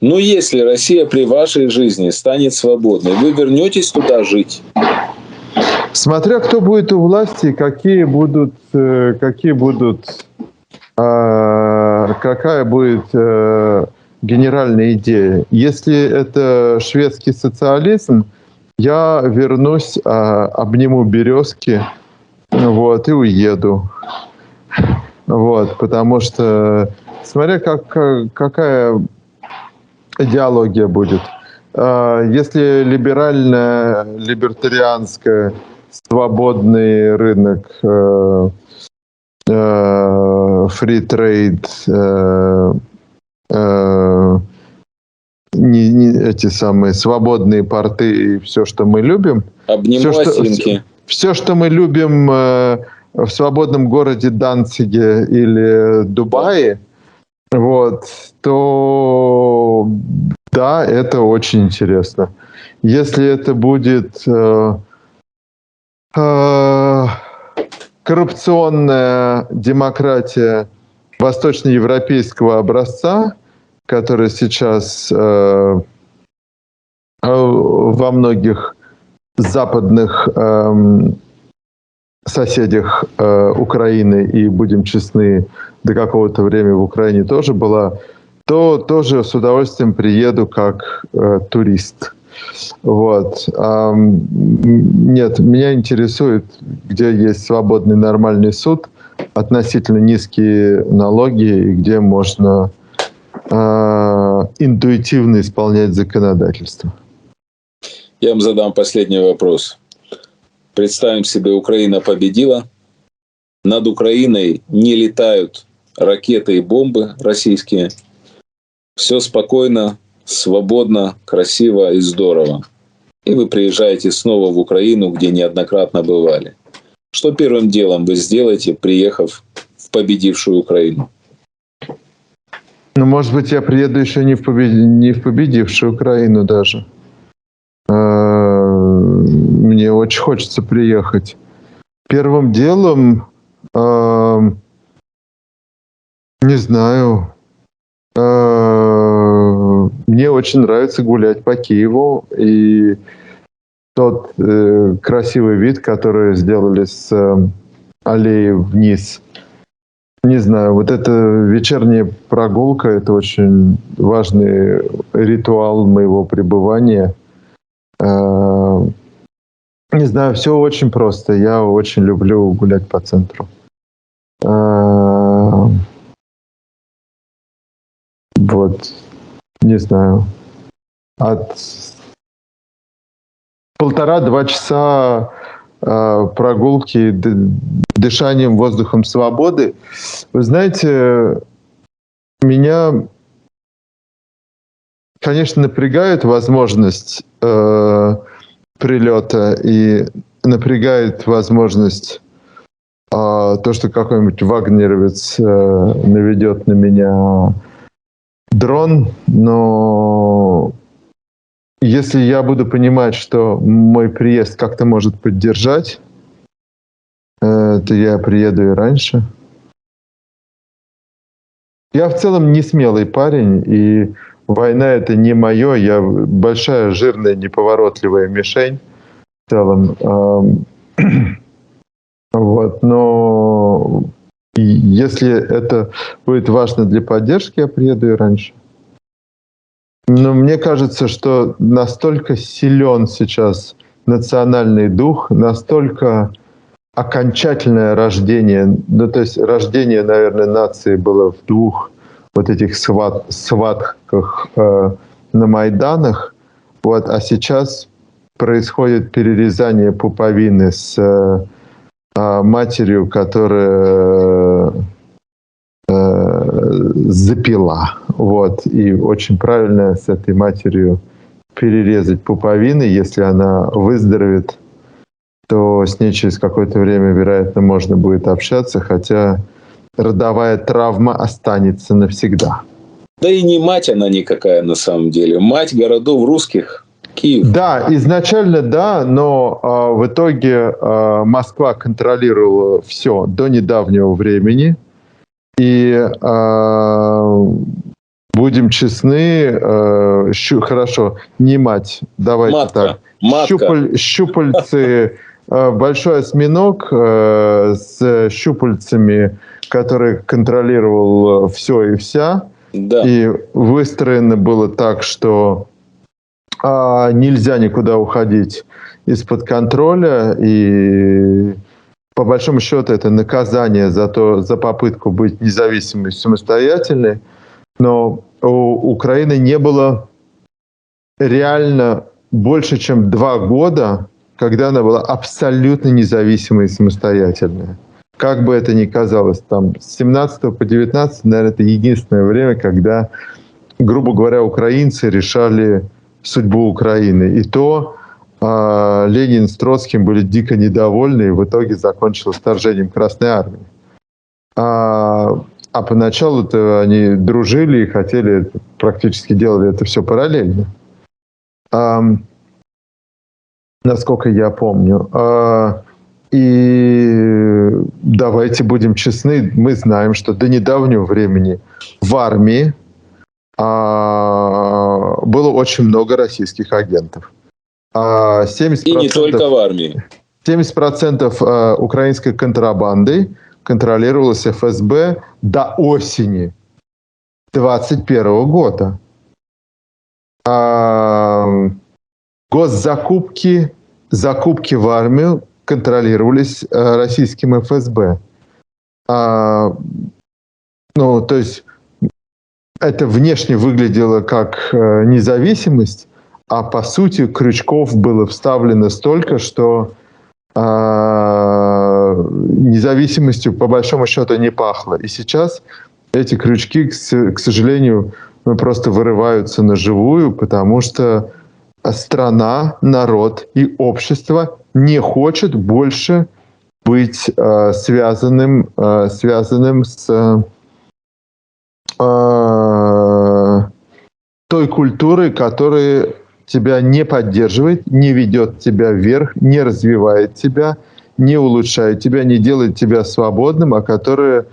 Ну, если Россия при вашей жизни станет свободной, вы вернетесь туда жить? Смотря кто будет у власти, какая будет генеральная идея. Если это шведский социализм, я вернусь, обниму березки, вот, и уеду. Вот, потому что, смотря какая идеология будет. Если либертарианская, свободный рынок, free trade, эти самые свободные порты и все, что мы любим. Обниму осинки. Все, что мы любим в свободном городе Данциге или Дубае, вот, то да, это очень интересно. Если это будет коррупционная демократия восточноевропейского образца, которая сейчас во многих западных соседях Украины, и, будем честны, до какого-то времени в Украине тоже была, то тоже с удовольствием приеду как турист. Вот. Нет, меня интересует, где есть свободный нормальный суд, относительно низкие налоги, и где можно интуитивно исполнять законодательство. Я вам задам последний вопрос. Представим себе, Украина победила. Над Украиной не летают ракеты и бомбы российские. Все спокойно, свободно, красиво и здорово. И вы приезжаете снова в Украину, где неоднократно бывали. Что первым делом вы сделаете, приехав в победившую Украину? Ну, может быть, я приеду еще не в победившую Украину даже. Мне очень хочется приехать. Первым делом, не знаю, мне очень нравится гулять по Киеву. И тот красивый вид, который сделали с аллеи вниз. Не знаю, вот эта вечерняя прогулка – это очень важный ритуал моего пребывания. Не знаю, все очень просто. Я очень люблю гулять по центру. Вот, не знаю. От 1,5-2 часа прогулки дышанием воздухом свободы. Вы знаете, меня, конечно, напрягает возможность прилета и напрягает возможность то, что какой-нибудь вагнеровец наведет на меня дрон, но если я буду понимать, что мой приезд как-то может поддержать, то я приеду и раньше. Я в целом не смелый парень, и война — это не мое. Я большая, жирная, неповоротливая мишень в целом. Вот. Но если это будет важно для поддержки, я приеду и раньше. Но мне кажется, что настолько силен сейчас национальный дух, настолько окончательное рождение, ну, то есть рождение, наверное, нации было в 2 вот этих схватках на Майданах, вот, а сейчас происходит перерезание пуповины с матерью, которая запила. Вот. И очень правильно с этой матерью перерезать пуповины. Если она выздоровеет, то с ней через какое-то время, вероятно, можно будет общаться, хотя родовая травма останется навсегда. Да и не мать она никакая на самом деле. Мать городов русских – Киев. Да, изначально да, но в итоге Москва контролировала все до недавнего времени. И будем честны, хорошо, не мать, давайте Матка. так. Матка. Щупальцы, большой осьминог с щупальцами, который контролировал все и вся. Да. И выстроено было так, что нельзя никуда уходить из-под контроля. И по большому счету это наказание за попытку быть независимой и самостоятельной. Но у Украины не было реально больше, чем 2 года, когда она была абсолютно независимой и самостоятельной. Как бы это ни казалось, там, с 17 по 19, наверное, это единственное время, когда, грубо говоря, украинцы решали судьбу Украины. И то Ленин с Троцким были дико недовольны, и в итоге закончилось вторжением Красной Армии. А поначалу-то они дружили и хотели, практически делали это все параллельно. Насколько я помню. И давайте будем честны, мы знаем, что до недавнего времени в армии было очень много российских агентов. 70%, и не только в армии. 70% украинской контрабанды контролировалось ФСБ до осени 2021 года. Закупки в армию контролировались российским ФСБ. То есть это внешне выглядело как независимость, а по сути крючков было вставлено столько, что независимостью по большому счету не пахло. И сейчас эти крючки, к сожалению, просто вырываются на живую, потому что страна, народ и общество не хочет больше быть связанным с той культурой, которая тебя не поддерживает, не ведет тебя вверх, не развивает тебя, не улучшает тебя, не делает тебя свободным, а которая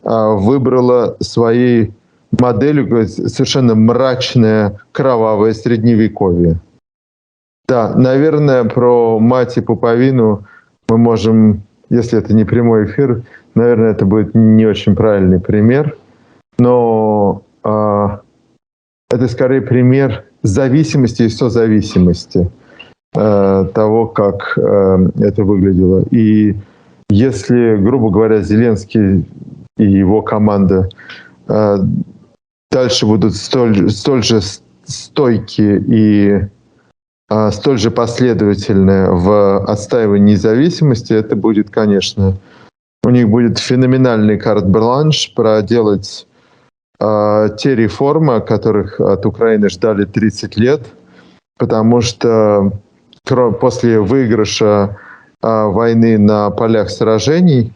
выбрала своей моделью совершенно мрачное, кровавое средневековье. Да, наверное, про мать и пуповину мы можем, если это не прямой эфир, наверное, это будет не очень правильный пример, но это скорее пример зависимости и созависимости того, как это выглядело. И если, грубо говоря, Зеленский и его команда дальше будут столь же стойкие и столь же последовательны в отстаивании независимости, это будет, конечно, у них будет феноменальный карт-бланш проделать те реформы, которых от Украины ждали 30 лет, потому что после выигрыша войны на полях сражений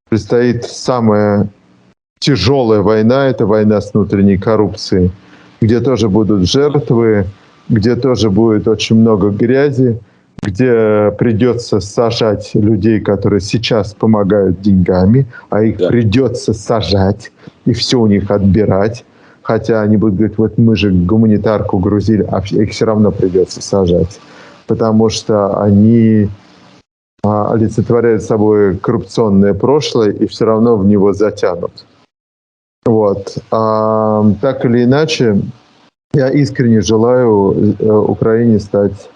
предстоит самая тяжелая война, это война с внутренней коррупцией, где тоже будут жертвы, где тоже будет очень много грязи, где придется сажать людей, которые сейчас помогают деньгами, а их придется сажать и все у них отбирать. Хотя они будут говорить, вот мы же гуманитарку грузили, а их все равно придется сажать. Потому что они олицетворяют собой коррупционное прошлое и все равно в него затянут. Вот. Так или иначе, я искренне желаю Украине стать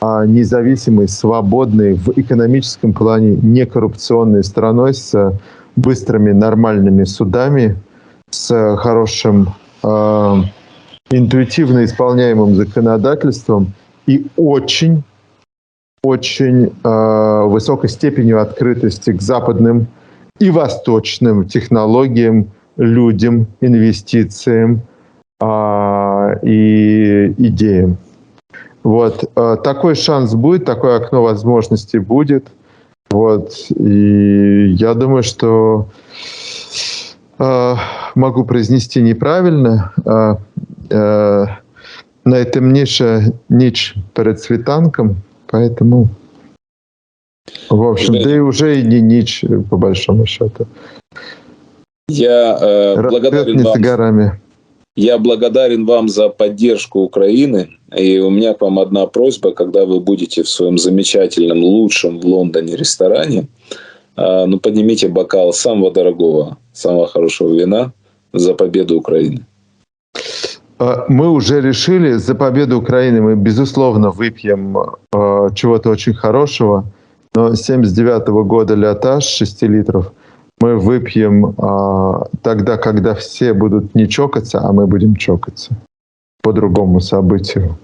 независимой, свободной, в экономическом плане некоррупционной страной с быстрыми, нормальными судами, с хорошим, интуитивно исполняемым законодательством и очень высокой степенью открытости к западным и восточным технологиям, людям, инвестициям и идеям. Вот. Такой шанс будет, такое окно возможностей будет. Вот. И я думаю, что могу произнести неправильно. Найтемніша ніч перед світанком, поэтому, в общем, да и уже и не ніч, по большому счету. Я благодарен вам. За горами. Я благодарен вам за поддержку Украины. И у меня к вам одна просьба, когда вы будете в своем замечательном, лучшем в Лондоне ресторане, поднимите бокал самого дорогого, самого хорошего вина за победу Украины. Мы уже решили, за победу Украины мы, безусловно, выпьем чего-то очень хорошего, но 79 года «Леотаж» 6 литров мы выпьем тогда, когда все будут не чокаться, а мы будем чокаться по другому событию.